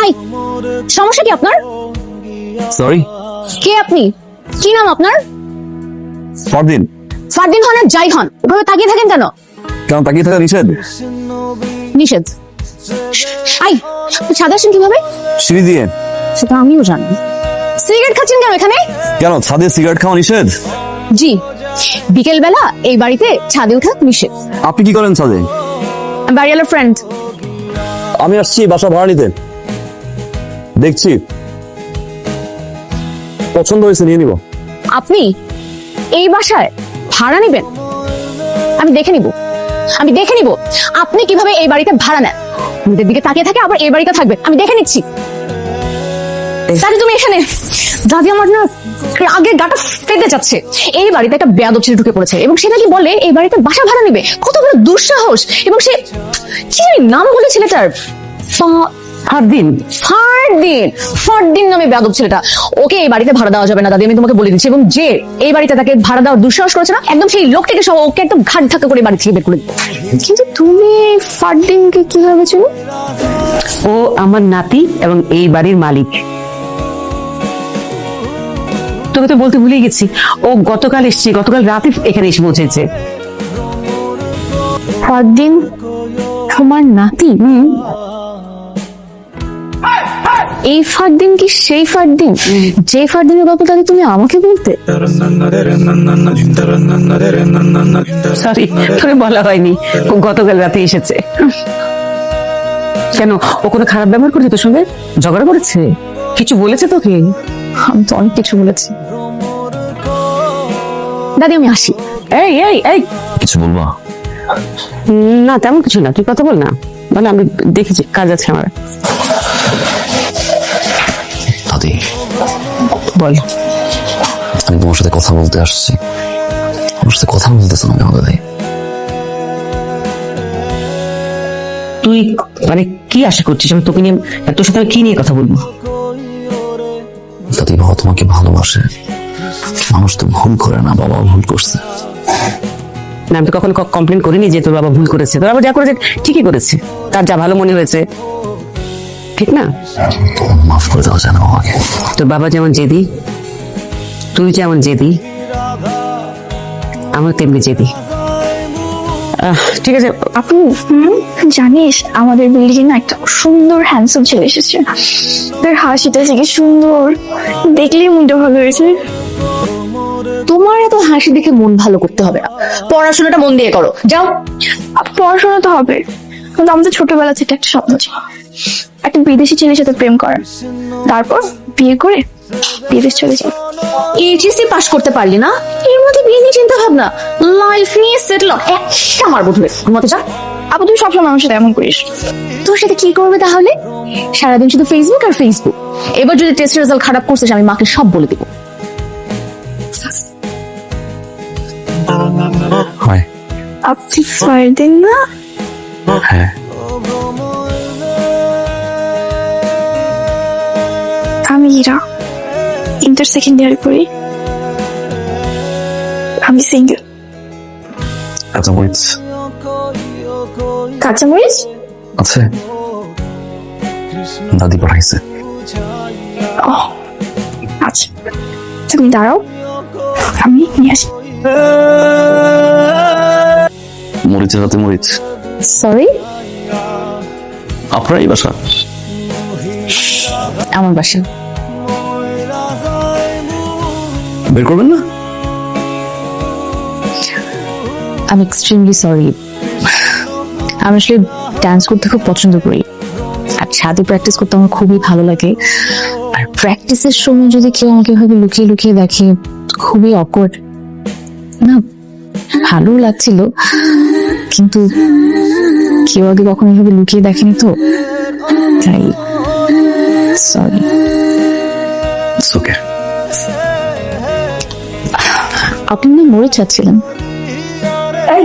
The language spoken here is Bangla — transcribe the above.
হাই, সমস্যা কি আপনার? সরি। কে আপনি? কি নাম আপনার? ফরদিন। ফারদিন হন আর যাই হন, ওভাবে তাকিয়ে থাকেন কেন? কেন তাকিয়ে থাকা নিষেধ? নিষেধ? আই, ছাদে আসেন কিভাবে? সিঁড়ি দিয়ে। সেটা আমিও জানি। সিগারেট খাচ্ছেন কেন এখানে? কেন ছাদে সিগারেট খাওয়া নিষেধ? জি, বিকেল বেলা এই বাড়িতে ছাদে ওঠা নিষেধ। আপনি কি করেন ছাদে? বাড়িওয়ালার ফ্রেন্ড। আমি আসছি বাসা ভাড়া নিতে। দেখছি পছন্দ হয়েছে নিয়ে নিব। আপনি এই বাসায় ভাড়া নেবেন? আমি দেখে নিব, আমি দেখে নিব আপনি কিভাবে এই বাড়িতে ভাড়া নেন। নিজের দিকে তাকিয়ে থাকে আবার এই বাড়িতে থাকবে, আমি দেখে নিচ্ছি। দাদি তুমি এখানে। দাদি আমার না আগে গাটা ফেটে যাচ্ছে। এই বাড়িতে একটা বেয়াদব ছেলে ঢুকে পড়েছে এবং সে নাকি বলে এই বাড়িতে বাসা ভাড়া নেবে। কত বড় দুঃসাহস! এবং সে কি নাম বলে ছেলেটার? ফারদিন। ফারদিন, ফারদিন নামে বেয়াদব ছেলেটা। ওকে এই বাড়িতে ভাড়া দেওয়া যাবে না দাদি, আমি তোমাকে বলে দিচ্ছি। এবং যে এই বাড়িতে তাকে ভাড়া দেওয়ার দুঃসাহস করেছে না, একদম সেই লোকটাকে সহ ওকে একদম ঘাট ধাক্কা করে বাড়ি থেকে বের করে দিবে। কিন্তু তুমি ফারদিনকে কিভাবে চেনো? ও আমার নাতি এবং এই বাড়ির মালিক। তোকে তো বলতে ভুলে গেছি, ও গতকাল এসেছে, গতকাল রাতে এখানে এসে পৌঁছেছে। ফারদিন তোমার নাতি? এই ফারদিন কি সেই ফারদিন যে ফারদিনের গল্প দাদি তুমি আমাকে বলতে? সরি, তোকে বলা হয়নি, ও গতকাল রাতে এসেছে। কেন, ও কোনো খারাপ ব্যবহার করেছে তোর সঙ্গে? ঝগড়া করেছে? কিছু বলেছে তোকে? আমি তো অনেক কিছু বলেছি দাদি, আমি আসি। এই এই এই, কিছু বলবা? না তেমন কিছু না, তুই কথা বল না। বলে আমি দেখেছি, কাজ আছে আমার। দাদি বল। আমি তোমার সাথে কথা বলতে আসছি। আমার সাথে কথা বলতেছ না কেন দাদি? তুই মানে কি আশা করছিস আমি তোকে নিয়ে, তোর সাথে আমি কি নিয়ে কথা বলবো? দাদি বাবা তোমাকে ভালোবাসে। মানুষ তো ভুল করে না, বাবা ভুল করছে। না, আমি তো কখনো কমপ্লেন করিনি যে তোর বাবা ভুল করেছে। তোর বাবা যা করেছে ঠিকই করেছে, তার যা ভালো মনে হয়েছে, ঠিক না? মাফ করে দাও জানো আমাকে। তোর বাবা যেমন জেদি, তুই যেমন জেদি, আমার তেমনি জেদি। ঠিক আছে। আপু জানিস আমাদের বিল্ডিং না একটা সুন্দর হ্যান্ডসাম ছেলে এসেছে। তার হাসিটা থেকে সুন্দর, দেখলেই মনটা ভালো হয়েছে। তোমার এত হাসি দেখে মন ভালো করতে হবে না, পড়াশোনাটা মন দিয়ে করো, যাও। পড়াশোনা তো হবে, কিন্তু আমাদের ছোটবেলা থেকে একটা স্বপ্ন ছিল একটা বিদেশি ছেলের সাথে প্রেম করার, তারপর বিয়ে করে বিদেশ চলে যাও। এইচএসসি পাস করতে পারলি না, এর মধ্যে বিয়ে নিয়ে চিন্তা ভাবনা, লাইফ নিয়ে সেটেল একটা মারবো ধরে ঘুমাতে যা। আপু তুই সবসময় আমার সাথে এমন করিস। তোর সাথে কি করবে তাহলে? সারাদিন শুধু ফেসবুক আর ফেসবুক। এবার যদি টেস্ট রেজাল্ট খারাপ করছিস আমি মাকে সব বলে দিব। হয়। আপনি ফারদিন না? হ্যাঁ। আমি ইরা, ইন্টার সেকেন্ড ইয়ার করি। আমি সিঙ্গেল। কাঁচামরিচ কাঁচামরিচ আছে? দাদি পাঠাইছে। আচ্ছা তুমি দাঁড়াও, আমি নিয়ে আসি। মরিচের হাতে মরিচ। সরি, আপনার এই বাসা? আমার বাসা। বের করবেন না? আমি এক্সট্রিমলি সরি। আমি আসলে ডান্স করতে খুব পছন্দ করি, আর ছাদে প্র্যাকটিস করতে আমার খুবই ভালো লাগে। আর প্র্যাকটিসের সময় যদি কেউ আমাকে এভাবে লুকিয়ে লুকিয়ে দেখে, খুবই অকওয়ার্ড না। ভালো লাগছিল, কিন্তু কেউ আগে কখনো এভাবে লুকিয়ে দেখেনি তো, তাই সরি। ওকে। আপনি মরে চাচ্ছিলেন? এই